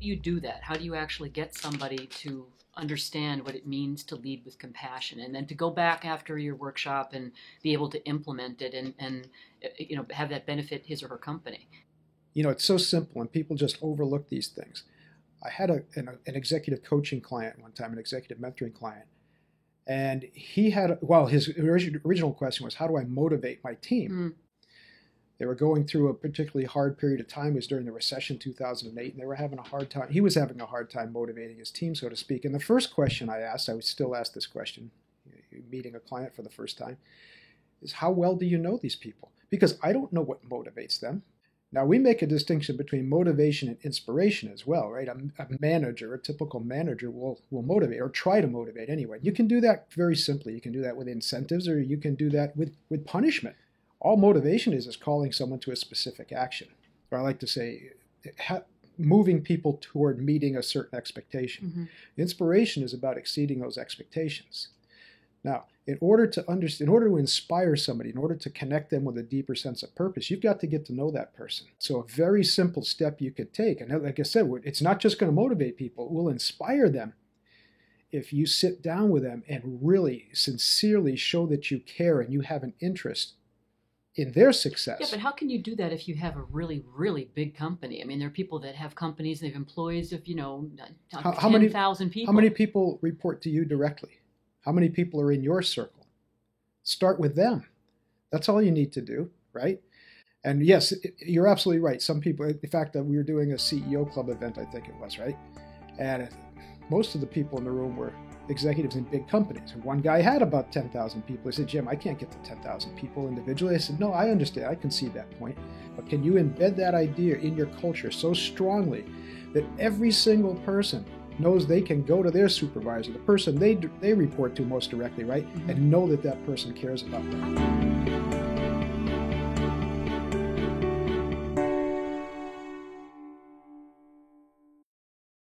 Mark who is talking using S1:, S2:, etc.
S1: You do that? How do you actually get somebody to understand what it means to lead with compassion and then to go back after your workshop and be able to implement it and have that benefit his or her company?
S2: It's so simple, and people just overlook these things. I had an executive coaching client one time, an executive mentoring client, and his original question was, how do I motivate my team?
S1: Mm.
S2: They were going through a particularly hard period of time. It was during the recession 2008, and they were having a hard time. He was having a hard time motivating his team, so to speak. And the first question I asked, I would still ask this question, meeting a client for the first time, is how well do you know these people? Because I don't know what motivates them. Now, we make a distinction between motivation and inspiration as well, right? A manager, a typical manager will motivate or try to motivate anyway. You can do that very simply. You can do that with incentives, or you can do that with punishment. All motivation is calling someone to a specific action. Or I like to say, moving people toward meeting a certain expectation.
S1: Mm-hmm.
S2: Inspiration is about exceeding those expectations. Now, in order to inspire somebody, in order to connect them with a deeper sense of purpose, you've got to get to know that person. So a very simple step you could take, and like I said, it's not just going to motivate people, it will inspire them. If you sit down with them and really sincerely show that you care and you have an interest in their success.
S1: Yeah, but how can you do that if you have a really, really big company? I mean, there are people that have companies, they have employees of, 10,000 people.
S2: How many people report to you directly? How many people are in your circle? Start with them. That's all you need to do, right? And yes, you're absolutely right. Some people, in fact, we were doing a CEO club event, I think it was, right? And most of the people in the room were executives in big companies. And one guy had about 10,000 people. He said, Jim, I can't get to 10,000 people individually. I said, no, I understand. I can see that point. But can you embed that idea in your culture so strongly that every single person knows they can go to their supervisor, the person they report to most directly, right?
S1: Mm-hmm.
S2: And know that that person cares about them?